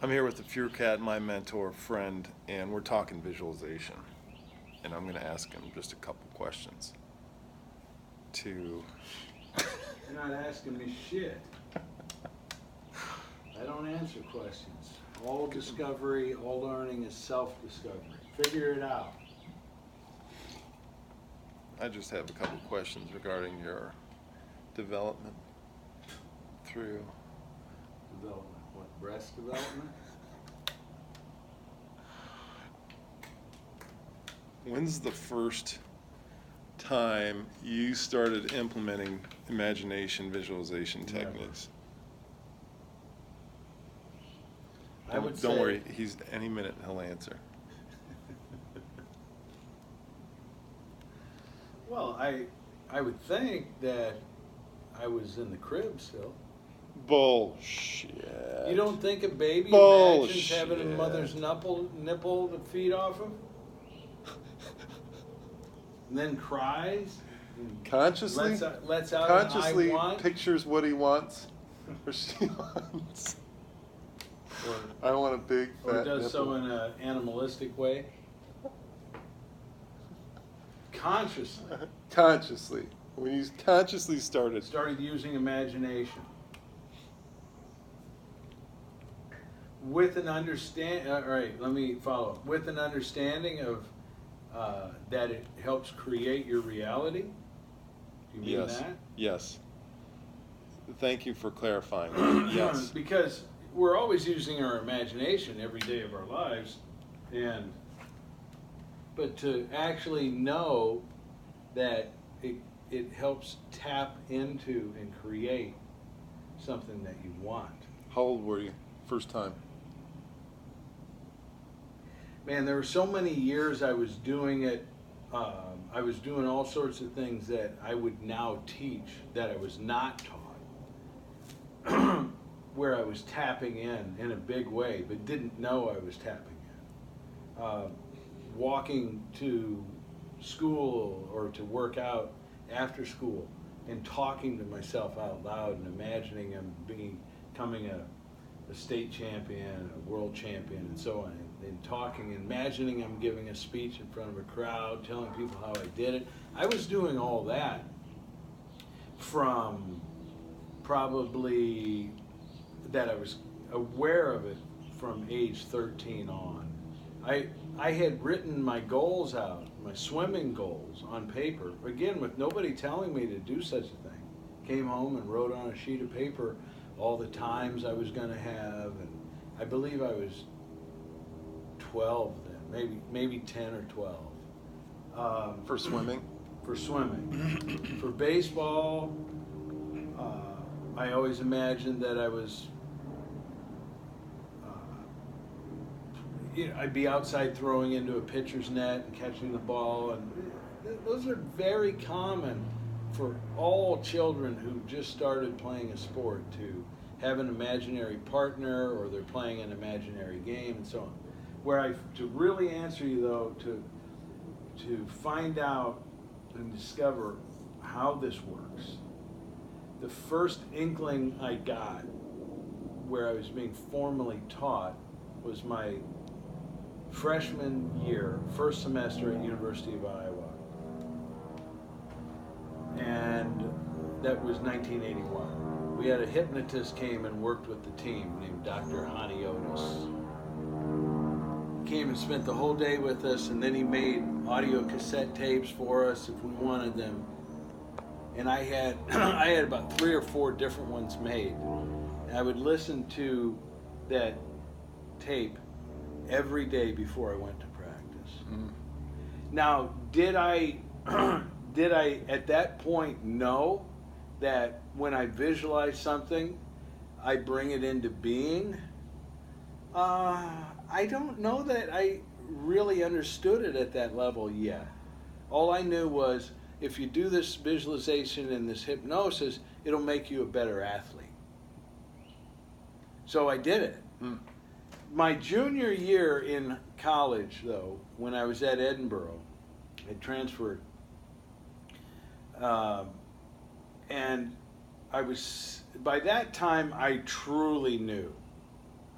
I'm here with the Furey, my mentor, friend, and we're talking visualization. And I'm going to ask him just a couple questions to. You're not asking me shit. I don't answer questions. All discovery, all learning is self-discovery. Figure it out. I just have a couple questions regarding your development through. Development. What, breast development? When's the first time you started implementing imagination visualization techniques? I would Don't say, worry, he's any minute he'll answer. well, I would think that I was in the crib still. Bullshit. You don't think a baby imagines Bullshit. having a mother's nipple to feed off of? And then cries? And Consciously, lets out consciously an I want? pictures what he wants or she wants. Or, I want a big fat or does nipple. so in an animalistic way? Consciously. Consciously. When you consciously started. Started using imagination. With an understand, all right, let me follow. With an understanding of that it helps create your reality. Do you mean Yes. that? Yes. Thank you for clarifying that. Yes. Because we're always using our imagination every day of our lives, but to actually know that it helps tap into and create something that you want. How old were you first time? Man, there were so many years I was doing it. I was doing all sorts of things that I would now teach that I was not taught, where I was tapping in a big way, but didn't know I was tapping in. Walking to school or to work out after school and talking to myself out loud and imagining I'm becoming a state champion, a world champion, and so on. And talking, imagining I'm giving a speech in front of a crowd, telling people how I did it. I was doing all that from probably that I was aware of it from age 13 on. I had written my goals out, my swimming goals on paper, again with nobody telling me to do such a thing. Came home and wrote on a sheet of paper all the times I was going to have, and I believe I was 12 then, maybe 10 or 12. For swimming? For swimming. For baseball, I always imagined that I was, I'd be outside throwing into a pitcher's net and catching the ball, and those are very common for all children who just started playing a sport, to have an imaginary partner, or they're playing an imaginary game, and so on. To really answer you though, to find out and discover how this works, the first inkling I got where I was being formally taught was my freshman year, first semester at University of Iowa. And that was 1981. We had a hypnotist came and worked with the team named Dr. Hani Otis. Came and spent the whole day with us, and then he made audio cassette tapes for us if we wanted them. And I had I had about 3 or 4 different ones made. And I would listen to that tape every day before I went to practice. Now, did I at that point know that when I visualize something, I bring it into being? I don't know that I really understood it at that level yet. All I knew was, if you do this visualization and this hypnosis, it'll make you a better athlete. So I did it. My junior year in college, though, when I was at Edinburgh, I transferred, and I was, by that time, I truly knew.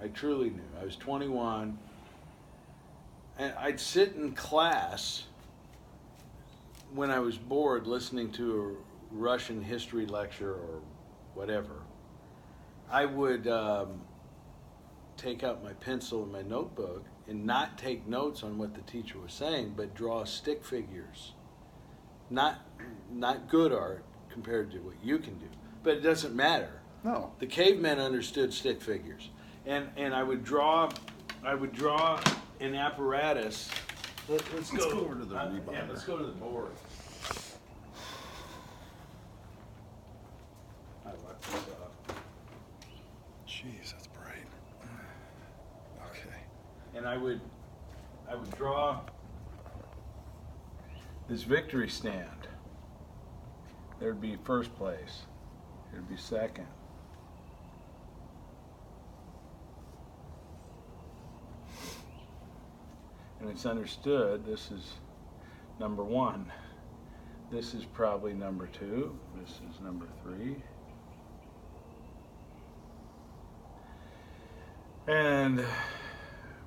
I truly knew. I was 21. And I'd sit in class when I was bored listening to a Russian history lecture or whatever. I would take out my pencil and my notebook and not take notes on what the teacher was saying, but draw stick figures. Not good art compared to what you can do, but it doesn't matter. No. The cavemen understood stick figures, and I would draw an apparatus. Let's go over to the rebounder. Yeah, let's go to the board. I locked this up. Jeez, that's bright. Okay. And I would draw this victory stand. There'd be first place. There'd be second. And it's understood this is number 1. This is probably number 2. This is number 3. And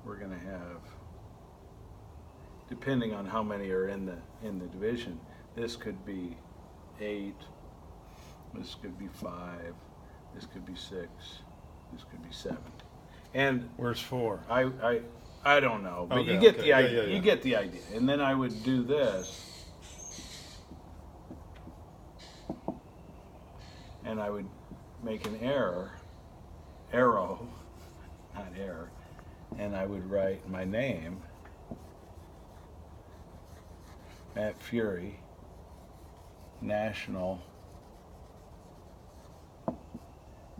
we're going to have, depending on how many are in the division, this could be 8, this could be 5, this could be 6, this could be 7. And Where's 4? I don't know, but Okay, you get okay. the Yeah, idea. yeah, yeah. You get the idea. And then I would do this, and I would make an arrow, not error, and I would write my name, Matt Furey, national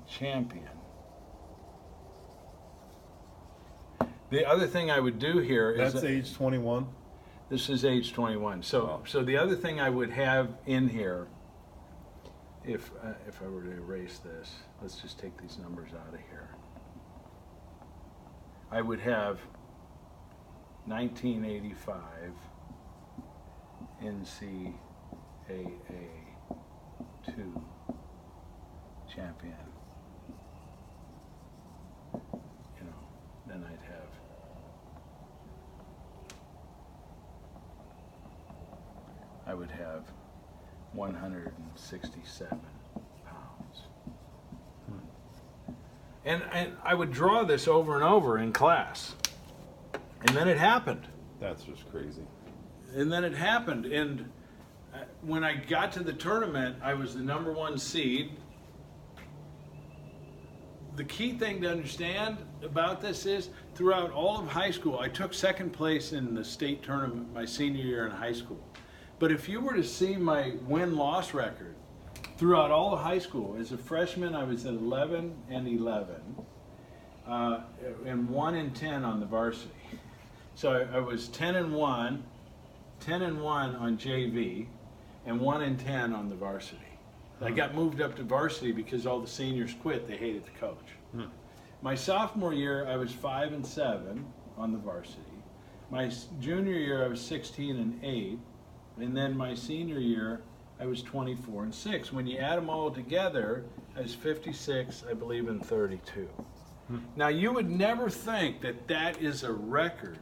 champion. The other thing I would do here is That's age 21. this is age 21. So Wow. so the other thing I would have in here, if I were to erase this, let's just take these numbers out of here. I would have 1985 NCAA 2 champion. You know, then I'd have I would have 167 pounds. And I would draw this over and over in class. And then it happened. That's just crazy. And then it happened. And when I got to the tournament, I was the number 1 seed. The key thing to understand about this is throughout all of high school, I took second place in the state tournament my senior year in high school. But if you were to see my win-loss record throughout all of high school, as a freshman I was at 11 and 11, and 1 and 10 on the varsity. So I was 10 and 1 on JV, and 1 and 10 on the varsity. I got moved up to varsity because all the seniors quit. They hated the coach. My sophomore year, I was 5 and 7 on the varsity. My junior year, I was 16 and 8. And then my senior year, I was 24 and 6. When you add them all together, I was 56, I believe, and 32. Now, you would never think that that is a record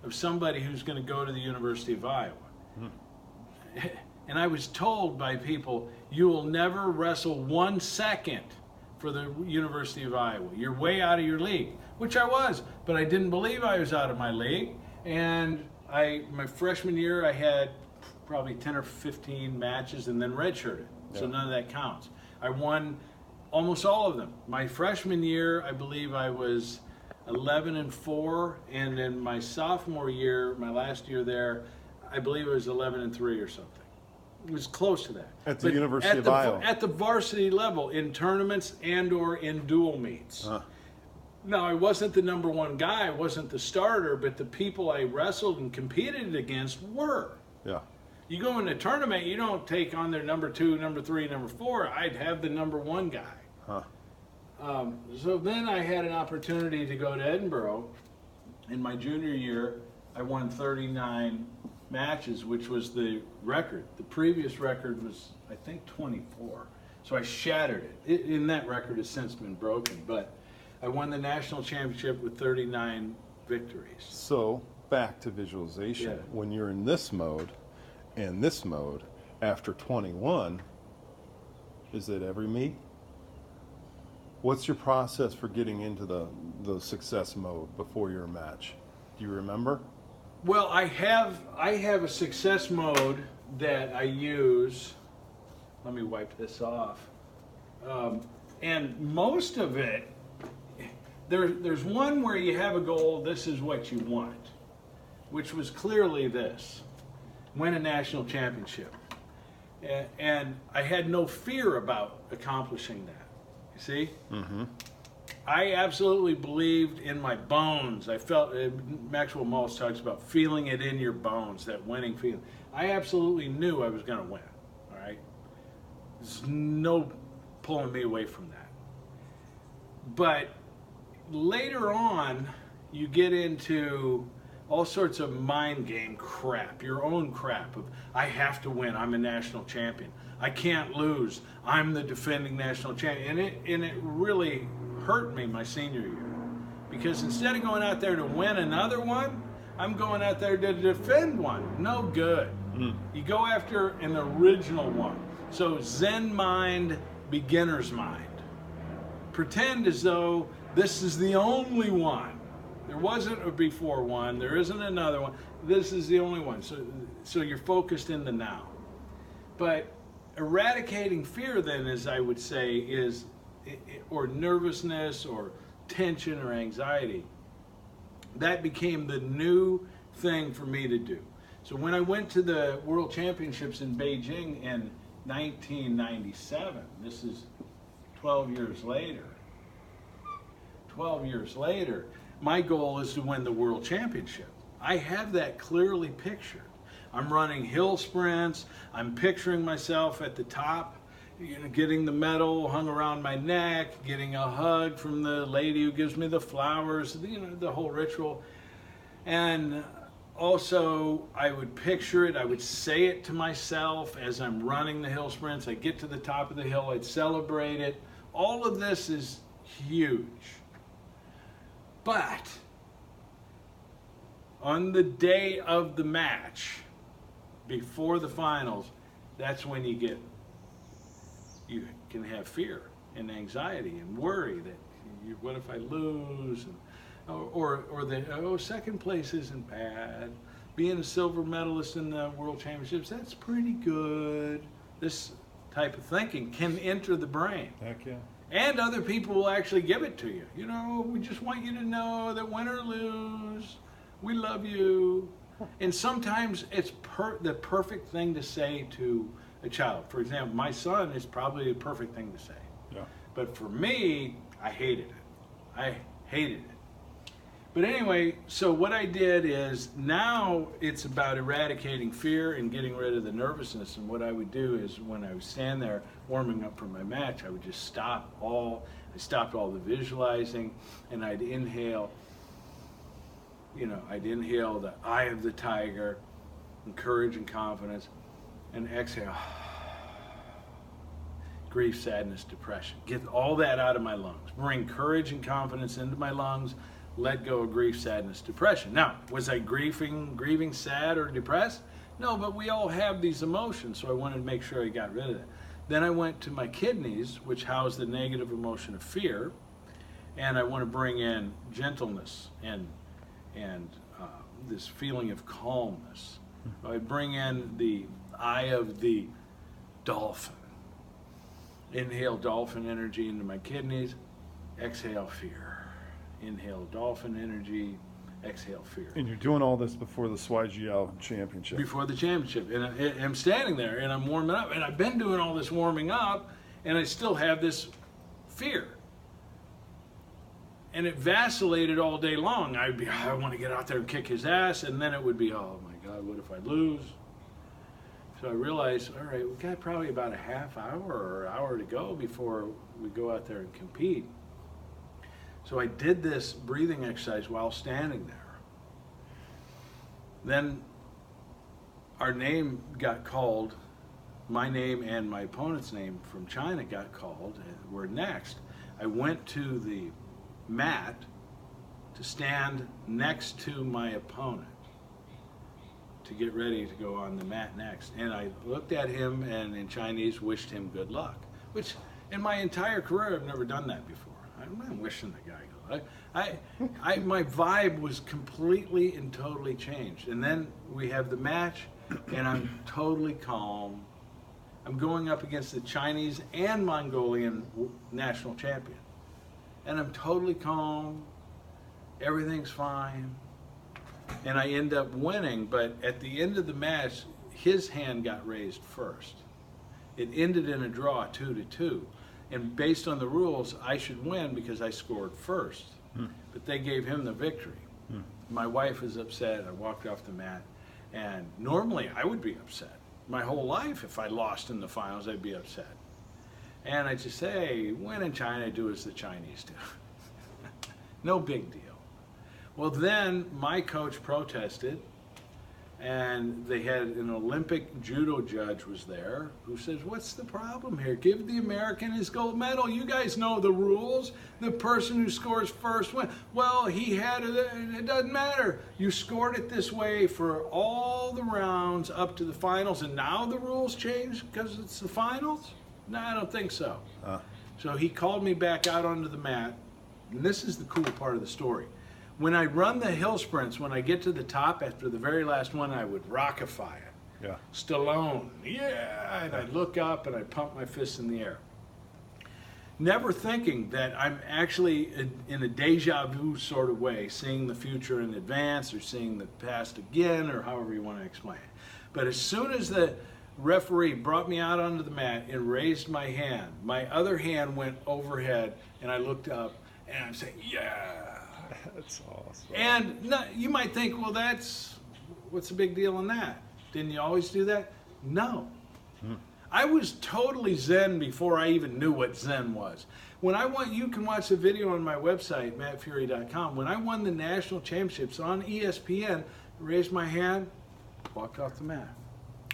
of somebody who's going to go to the University of Iowa. And I was told by people, you will never wrestle 1 second for the University of Iowa. You're way out of your league, which I was, but I didn't believe I was out of my league. And my freshman year, I had probably 10 or 15 matches and then redshirted. So none of that counts. I won almost all of them. My freshman year, I believe I was 11 and 4, and then my sophomore year, my last year there, I believe it was 11 and 3 or something. It was close to that. At the University of Iowa. At the varsity level, in tournaments and or in dual meets. Now, I wasn't the number 1 guy, I wasn't the starter, but the people I wrestled and competed against were. Yeah. You go in a tournament, you don't take on their number 2, number 3, number 4. I'd have the number 1 guy. So then I had an opportunity to go to Edinburgh. In my junior year, I won 39 matches, which was the record. The previous record was, I think, 24. So I shattered it. And that record has since been broken. But I won the national championship with 39 victories. So back to visualization. Yeah. When you're in this mode and this mode, after 21, is it every meet? What's your process for getting into the success mode before your match? Do you remember? Well, I have a success mode that I use. Let me wipe this off. And most of it, there's one where you have a goal, this is what you want, which was clearly this: win a national championship. And I had no fear about accomplishing that. You see? Mm-hmm. I absolutely believed in my bones. I felt, Maxwell Maltz talks about feeling it in your bones, that winning feeling. I absolutely knew I was going to win, all right? There's no pulling me away from that. But later on, you get into all sorts of mind game crap, your own crap of, I have to win, I'm a national champion. I can't lose, I'm the defending national champion. And it really hurt me my senior year. Because instead of going out there to win another one, I'm going out there to defend one. No good. You go after an original one. So Zen mind, beginner's mind. Pretend as though this is the only one. There wasn't a before one, there isn't another one. This is the only one. So you're focused in the now. But eradicating fear then, as I would say, is, or nervousness or tension or anxiety, that became the new thing for me to do. So when I went to the World Championships in Beijing in 1997, this is 12 years later, my goal is to win the World Championship. I have that clearly pictured. I'm running hill sprints, I'm picturing myself at the top, getting the medal hung around my neck, getting a hug from the lady who gives me the flowers, the whole ritual. And also, I would picture it, I would say it to myself as I'm running the hill sprints. I get to the top of the hill, I'd celebrate it. All of this is huge. But on the day of the match, before the finals, that's when you can have fear and anxiety and worry that, what if I lose? Or that, second place isn't bad. Being a silver medalist in the World Championships, that's pretty good. This type of thinking can enter the brain. Heck yeah. And other people will actually give it to you. We just want you to know that win or lose, we love you. And sometimes it's the perfect thing to say to a child. For example, my son is probably the perfect thing to say. Yeah. But for me, I hated it. But anyway, so what I did is, now it's about eradicating fear and getting rid of the nervousness. And what I would do is, when I would stand there warming up for my match, I would just stopped all the visualizing, and I'd inhale, the eye of the tiger, and courage and confidence, and exhale, grief, sadness, depression. Get all that out of my lungs. Bring courage and confidence into my lungs. Let go of grief, sadness, depression. Now, was I grieving, sad, or depressed? No, but we all have these emotions, so I wanted to make sure I got rid of it. Then I went to my kidneys, which house the negative emotion of fear, and I want to bring in gentleness and this feeling of calmness. I bring in the eye of the dolphin. Inhale dolphin energy into my kidneys, exhale fear. Inhale dolphin energy, exhale fear. And you're doing all this before the jovial championship. Before the championship. And I'm standing there and I'm warming up. And I've been doing all this warming up, and I still have this fear. And it vacillated all day long. I want to get out there and kick his ass. And then it would be, oh my God, what if I lose? So I realized, all right, we've got probably about a half hour or hour to go before we go out there and compete. So I did this breathing exercise while standing there. Then our name got called, my name and my opponent's name from China got called, and we're next. I went to the mat to stand next to my opponent to get ready to go on the mat next. And I looked at him and in Chinese wished him good luck, which in my entire career I've never done that before. I'm not wishing the guy good luck. My vibe was completely and totally changed. And then we have the match and I'm totally calm. I'm going up against the Chinese and Mongolian national champion. And I'm totally calm. Everything's fine. And I end up winning, but at the end of the match, his hand got raised first. It ended in a draw, 2-2. And based on the rules, I should win because I scored first. But they gave him the victory. My wife was upset. I walked off the mat. And normally I would be upset. My whole life, if I lost in the finals, I'd be upset. And I just say, hey, when in China, do as the Chinese do. No big deal. Well, then my coach protested, and they had an Olympic judo judge was there who says, what's the problem here? Give the American his gold medal. You guys know the rules. The person who scores first wins. Well, it doesn't matter. You scored it this way for all the rounds up to the finals, and now the rules change because it's the finals? No, I don't think so. So he called me back out onto the mat, and this is the cool part of the story. When I run the hill sprints, when I get to the top after the very last one, I would rockify it. Yeah. Stallone, yeah, and I look up and I pump my fists in the air. Never thinking that I'm actually in a deja vu sort of way, seeing the future in advance or seeing the past again or however you want to explain it. But as soon as the referee brought me out onto the mat and raised my hand, my other hand went overhead and I looked up and I'm saying, yeah. That's awesome. And no, you might think, well, what's the big deal in that? Didn't you always do that? No. I was totally Zen before I even knew what Zen was. When I won, you can watch the video on my website, mattfurey.com. When I won the national championships on ESPN, raised my hand, walked off the mat.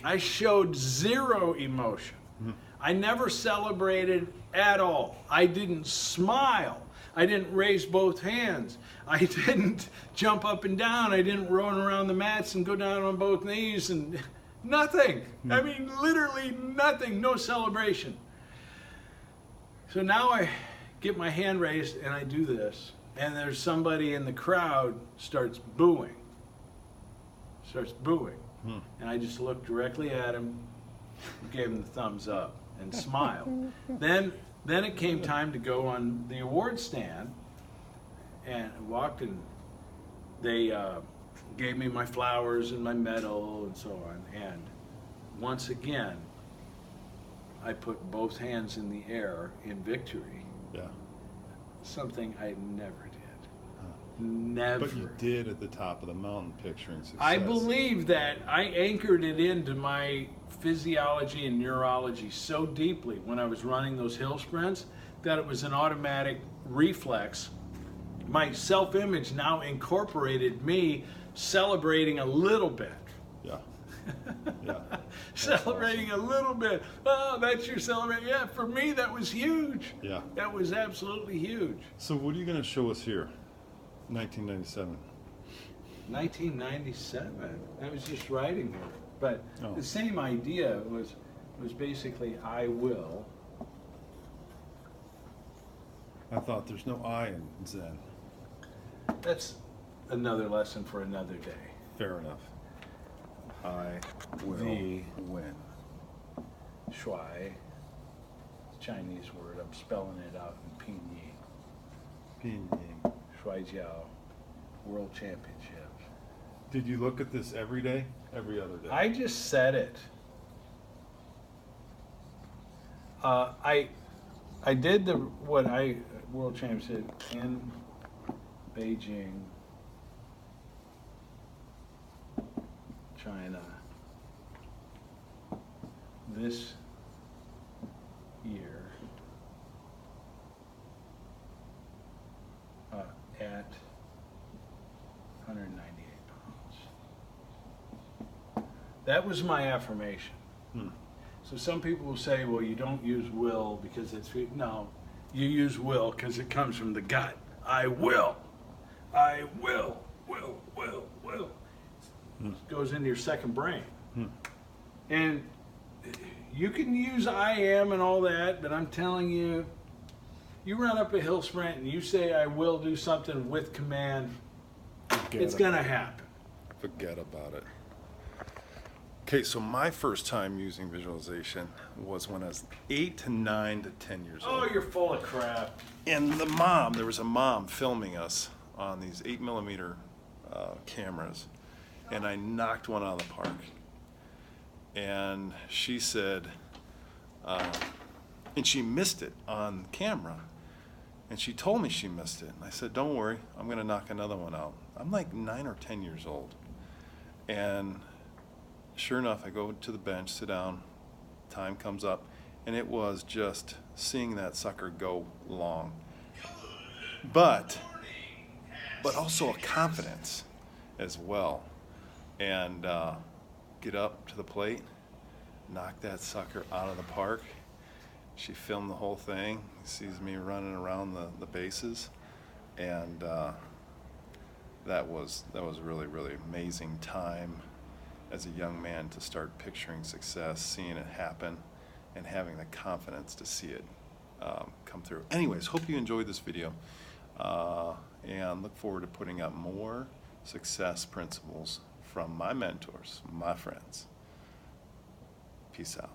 I showed zero emotion. I never celebrated at all. I didn't smile. I didn't raise both hands. I didn't jump up and down. I didn't run around the mats and go down on both knees and nothing. I mean, literally nothing, no celebration. So now I get my hand raised and I do this, and there's somebody in the crowd starts booing. And I just looked directly at him, gave him the thumbs up and smiled. Then it came time to go on the award stand, and I walked and they gave me my flowers and my medal and so on. And once again, I put both hands in the air in victory. Yeah. Something I never did. Never. But you did at the top of the mountain picturing success. I believe that I anchored it into my physiology and neurology so deeply when I was running those hill sprints that it was an automatic reflex. My self-image now incorporated me celebrating a little bit. Yeah. Yeah. Celebrating awesome. a little bit. Oh, that's your celebration. Yeah, for me that was huge. Yeah. That was absolutely huge. So what are you going to show us here? 1997. 1997. I was just writing here, but the same idea was basically I will. I thought there's no I in Zen. That's another lesson for another day. Fair enough. I will win. Shuai, Chinese word. I'm spelling it out in Pinyin. Pinyin. Shuaijiao, World Championships. Did you look at this every day? Every other day? I just said it. I did World Championship in Beijing, China, this year at 198 pounds. That was my affirmation. So some people will say, well, you don't use will because it's, no, you use will because it comes from the gut. I will. I will. Will. Goes into your second brain. And you can use I am and all that, but I'm telling you, you run up a hill sprint and you say I will do something with command, it's going to happen. Forget about it. Okay, so my first time using visualization was when I was 8 to 9 to 10 years old. Oh, you're full of crap. And there was a mom filming us on these 8mm cameras, and I knocked one out of the park. And she said, and she missed it on camera. And she told me she missed it. And I said, don't worry, I'm going to knock another one out. I'm like 9 or 10 years old. And sure enough, I go to the bench, sit down, time comes up, and it was just seeing that sucker go long. But also a confidence as well. And get up to the plate, knock that sucker out of the park. She filmed the whole thing, sees me running around the bases, and that was really, really amazing time as a young man to start picturing success, seeing it happen, and having the confidence to see it come through. Anyways, hope you enjoyed this video, and look forward to putting up more success principles from my mentors, my friends. Peace out.